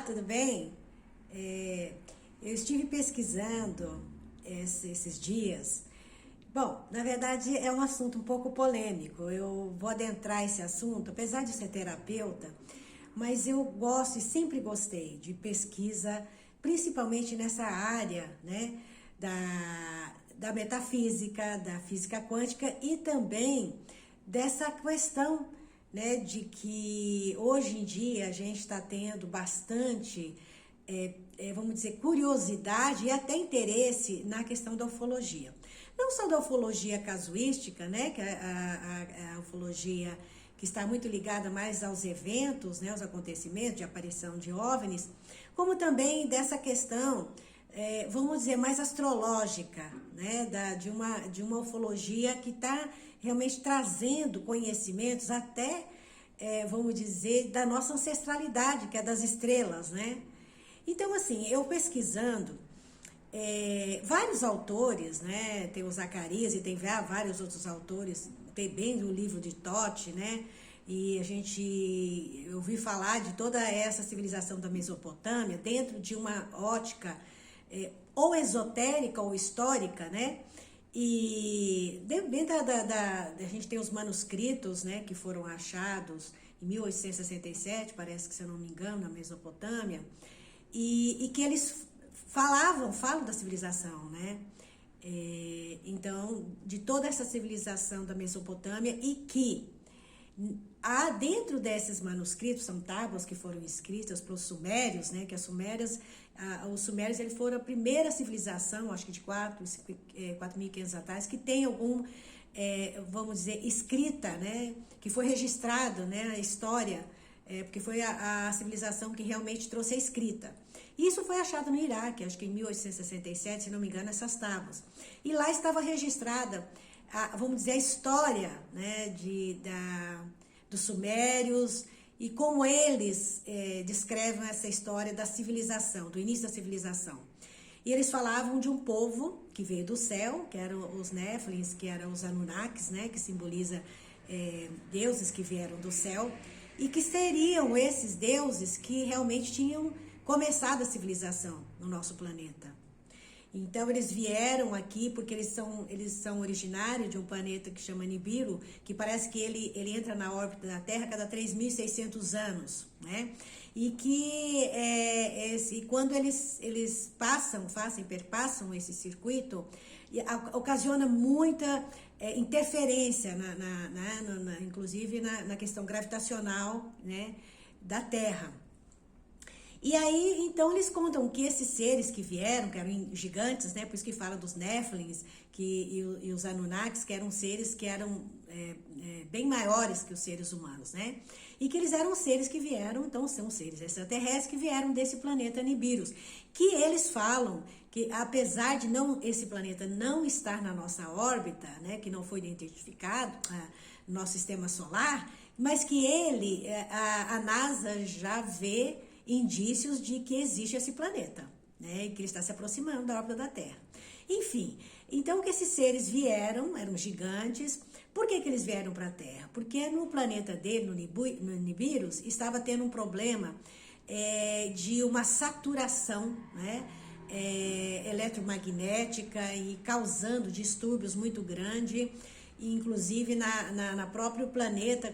tudo bem? Eu estive pesquisando esses dias. Bom, na verdade é um assunto um pouco polêmico. Eu vou adentrar esse assunto, apesar de ser terapeuta, mas eu gosto e sempre gostei de pesquisa, principalmente nessa área, né, da metafísica, da física quântica e também dessa questão, né, de que hoje em dia a gente está tendo bastante, vamos dizer, curiosidade e até interesse na questão da ufologia. Não só da ufologia casuística, né, que é a ufologia que está muito ligada mais aos eventos, né, aos acontecimentos de aparição de OVNIs, como também dessa questão, vamos dizer, mais astrológica, né, de uma ufologia que está realmente trazendo conhecimentos até, vamos dizer, da nossa ancestralidade, que é das estrelas, né? Então, assim, eu pesquisando, vários autores, né, tem o Zacarias e tem vários outros autores, tem bem o livro de Thoth, né, e eu ouvi falar de toda essa civilização da Mesopotâmia dentro de uma ótica ou esotérica ou histórica, né, e dentro a gente tem os manuscritos, né, que foram achados em 1867, parece que, se eu não me engano, na Mesopotâmia, e que eles falam da civilização, né? Então, de toda essa civilização da Mesopotâmia, e que há dentro desses manuscritos, são tábuas que foram escritas para os sumérios, né? Que os sumérios eles foram a primeira civilização, acho que de 4.500 atrás, que tem algum, vamos dizer, escrita, né? Que foi registrado, né? A história, porque foi a civilização que realmente trouxe a escrita. Isso foi achado no Iraque, acho que em 1867, se não me engano, essas tábuas. E lá estava registrada, vamos dizer, a história, né, dos sumérios e como eles descrevem essa história da civilização, do início da civilização. E eles falavam de um povo que veio do céu, que eram os Néfilins, que eram os Anunnakis, né, que simboliza deuses que vieram do céu, e que seriam esses deuses que realmente tinham começado a civilização no nosso planeta. Então, eles vieram aqui porque eles são originários de um planeta que chama Nibiru, que parece que ele entra na órbita da Terra a cada 3.600 anos, né? E que quando eles perpassam esse circuito, ocasiona muita interferência, inclusive na questão gravitacional, né, da Terra. E aí, então, eles contam que esses seres que vieram, que eram gigantes, né, por isso que fala dos Néfilins e os Anunnakis, que eram seres que eram bem maiores que os seres humanos, né? E que eles eram seres que vieram, então são seres extraterrestres que vieram desse planeta Nibiru, que eles falam que apesar de esse planeta não estar na nossa órbita, né, que não foi identificado no nosso sistema solar, mas que a NASA já vê indícios de que existe esse planeta, né, e que ele está se aproximando da órbita da Terra. Enfim, então que esses seres eram gigantes. Por que eles vieram para a Terra? Porque no planeta dele, no Nibiru, estava tendo um problema de uma saturação, né, eletromagnética e causando distúrbios muito grandes, inclusive na próprio planeta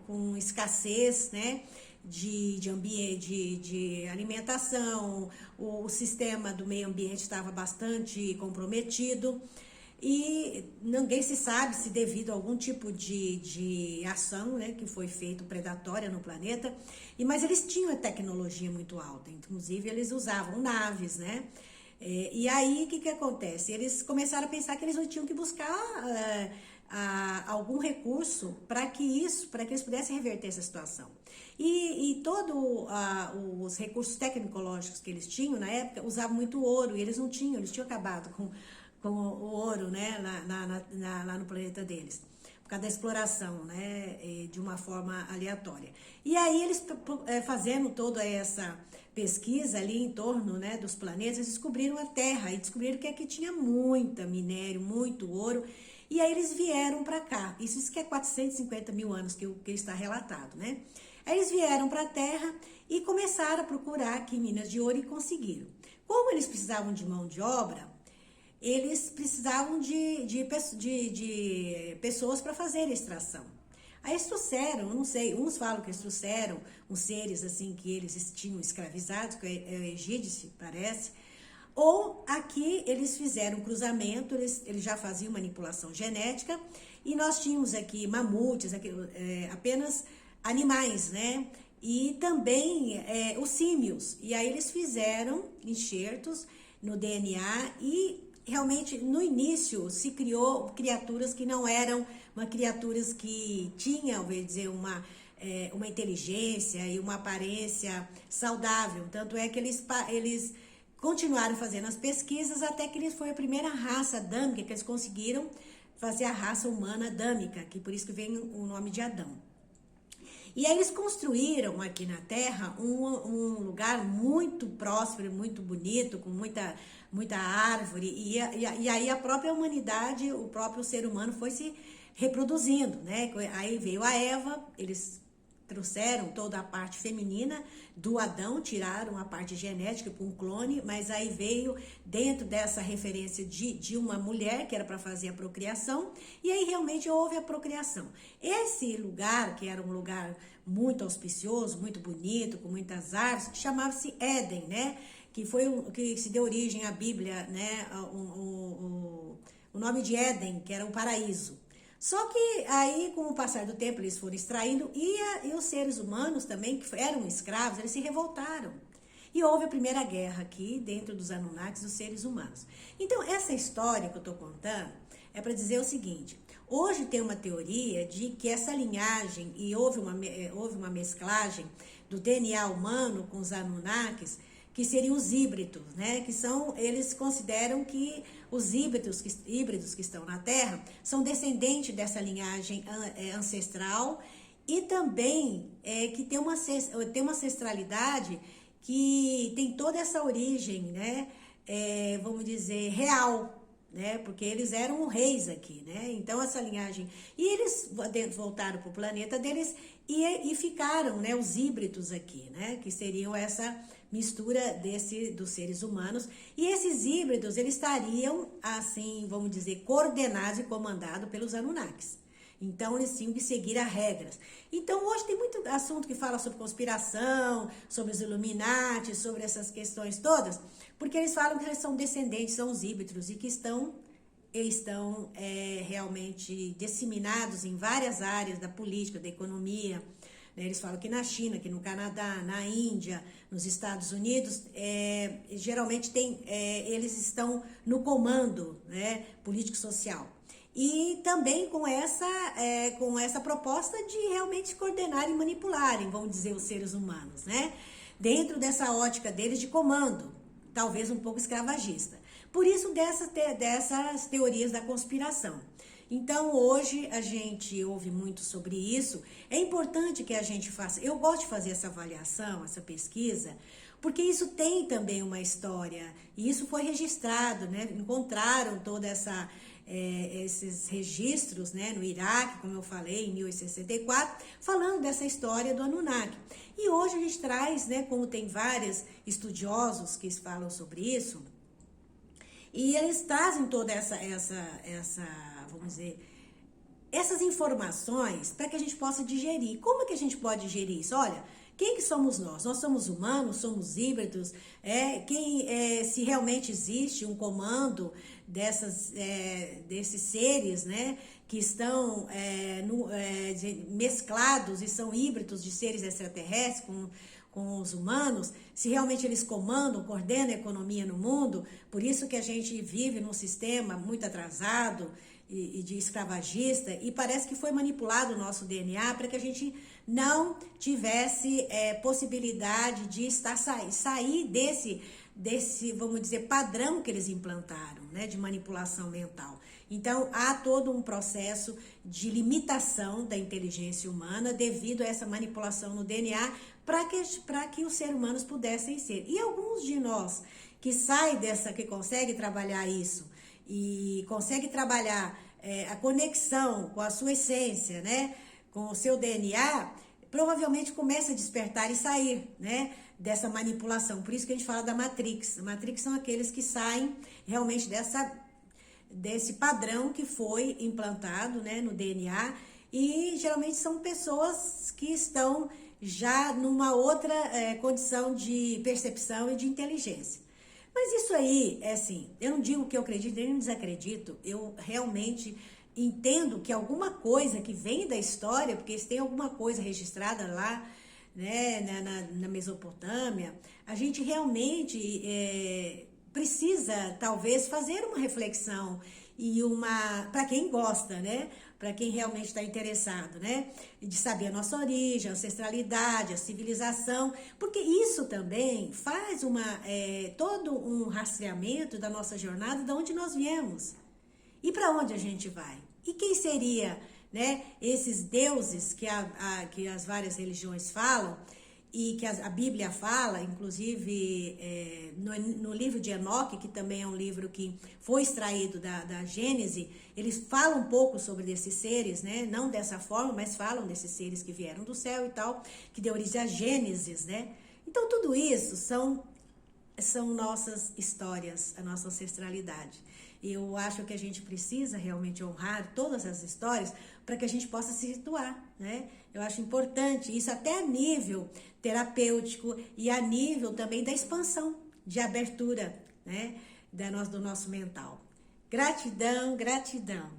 com escassez, né, de ambiente, de alimentação, o sistema do meio ambiente estava bastante comprometido e ninguém se sabe se devido a algum tipo de ação, né, que foi feita predatória no planeta, mas eles tinham a tecnologia muito alta, inclusive eles usavam naves, né? E aí, o que acontece? Eles começaram a pensar que eles não tinham que buscar algum recurso para que eles pudessem reverter essa situação. E todos os recursos tecnológicos que eles tinham na época usavam muito ouro, e eles tinham acabado com o ouro, né, lá no planeta deles, por causa da exploração, né, de uma forma aleatória. E aí eles, fazendo toda essa pesquisa ali em torno, né, dos planetas, descobriram a Terra e descobriram que aqui tinha muita minério, muito ouro. E aí eles vieram para cá. Isso que é 450 mil anos que está relatado, né? Aí eles vieram para a Terra e começaram a procurar aqui minas de ouro e conseguiram. Como eles precisavam de mão de obra, eles precisavam de pessoas para fazer a extração. Aí eles trouxeram, não sei, uns falam que eles trouxeram uns seres assim que eles tinham escravizados, que é o egípcio, parece. Ou aqui eles fizeram um cruzamento, eles já faziam manipulação genética, e nós tínhamos aqui mamutes, apenas animais, né? E também os símios. E aí eles fizeram enxertos no DNA e realmente no início se criou criaturas que não eram criaturas que tinham, vou dizer, uma inteligência e uma aparência saudável. Tanto é que eles continuaram fazendo as pesquisas até que eles foi a primeira raça adâmica que eles conseguiram fazer, a raça humana adâmica, que por isso que vem o nome de Adão. E aí eles construíram aqui na Terra um lugar muito próspero, muito bonito, com muita árvore, e aí a própria humanidade, o próprio ser humano foi se reproduzindo, né? Aí veio a Eva, eles trouxeram toda a parte feminina do Adão, tiraram a parte genética para um clone, mas aí veio dentro dessa referência de uma mulher que era para fazer a procriação, e aí realmente houve a procriação. Esse lugar, que era um lugar muito auspicioso, muito bonito, com muitas árvores, chamava-se Éden, né? Que foi que se deu origem à Bíblia, né? O nome de Éden, que era um paraíso. Só que aí, com o passar do tempo, eles foram extraindo e os seres humanos também, que eram escravos, eles se revoltaram. E houve a primeira guerra aqui, dentro dos Anunnakis, dos seres humanos. Então, essa história que eu estou contando é para dizer o seguinte: hoje tem uma teoria de que essa linhagem, e houve uma mesclagem do DNA humano com os Anunnakis, que seriam os híbridos, né? Que são, eles consideram que os híbridos que estão na Terra são descendentes dessa linhagem ancestral e também que tem uma ancestralidade que tem toda essa origem, né? Vamos dizer, real, né? Porque eles eram reis aqui, né? Então essa linhagem, e eles voltaram para o planeta deles e ficaram, né? Os híbridos aqui, né? Que seriam essa mistura dos seres humanos, e esses híbridos, eles estariam, assim, vamos dizer, coordenados e comandados pelos Anunnakis. Então, eles tinham que seguir as regras. Então, hoje tem muito assunto que fala sobre conspiração, sobre os Illuminati, sobre essas questões todas, porque eles falam que eles são descendentes, são os híbridos, e que estão realmente disseminados em várias áreas da política, da economia. Eles falam que na China, que no Canadá, na Índia, nos Estados Unidos, geralmente eles estão no comando, né, político-social. E também com essa proposta de realmente coordenarem e manipularem, vamos dizer, os seres humanos, né? Dentro dessa ótica deles de comando, talvez um pouco escravagista. Por isso dessas teorias da conspiração. Então, hoje a gente ouve muito sobre isso. É importante que a gente faça. Eu gosto de fazer essa avaliação, essa pesquisa, porque isso tem também uma história. E isso foi registrado, né? Encontraram toda esses registros, né, no Iraque, como eu falei, em 1864, falando dessa história do Anunnaki. E hoje a gente traz, né, como tem vários estudiosos que falam sobre isso, e eles trazem toda vamos dizer, essas informações para que a gente possa digerir. Como é que a gente pode digerir isso? Olha, quem que somos nós? Nós somos humanos, somos híbridos, se realmente existe um comando desses seres, né, que estão mesclados e são híbridos de seres extraterrestres com os humanos, se realmente eles comandam, coordenam a economia no mundo. Por isso que a gente vive num sistema muito atrasado e de escravagista, e parece que foi manipulado o nosso DNA para que a gente não tivesse possibilidade de sair desse, vamos dizer, padrão que eles implantaram, né, de manipulação mental. Então, há todo um processo de limitação da inteligência humana devido a essa manipulação no DNA para que os seres humanos pudessem ser. E alguns de nós que saem que conseguem trabalhar isso e conseguem trabalhar a conexão com a sua essência, né, com o seu DNA, provavelmente começa a despertar e sair, né, dessa manipulação. Por isso que a gente fala da Matrix. A Matrix são aqueles que saem realmente desse padrão que foi implantado, né, no DNA, e geralmente são pessoas que estão já numa outra condição de percepção e de inteligência. Mas isso aí, é assim, eu não digo que eu acredito nem desacredito, eu realmente entendo que alguma coisa que vem da história, porque se tem alguma coisa registrada lá, né, na Mesopotâmia, a gente realmente precisa, talvez, fazer uma reflexão e para quem gosta, né, para quem realmente está interessado, né, de saber a nossa origem, a ancestralidade, a civilização, porque isso também faz todo um rastreamento da nossa jornada, de onde nós viemos e para onde a gente vai. E quem seria, né, esses deuses que as várias religiões falam e que a Bíblia fala, inclusive no livro de Enoque, que também é um livro que foi extraído da Gênese, eles falam um pouco sobre esses seres, né? Não dessa forma, mas falam desses seres que vieram do céu e tal, que deu origem a Gênesis, né? Então tudo isso são nossas histórias, a nossa ancestralidade. Eu acho que a gente precisa realmente honrar todas as histórias para que a gente possa se situar, né? Eu acho importante isso até a nível terapêutico e a nível também da expansão, de abertura, né? Do nosso mental. Gratidão, gratidão.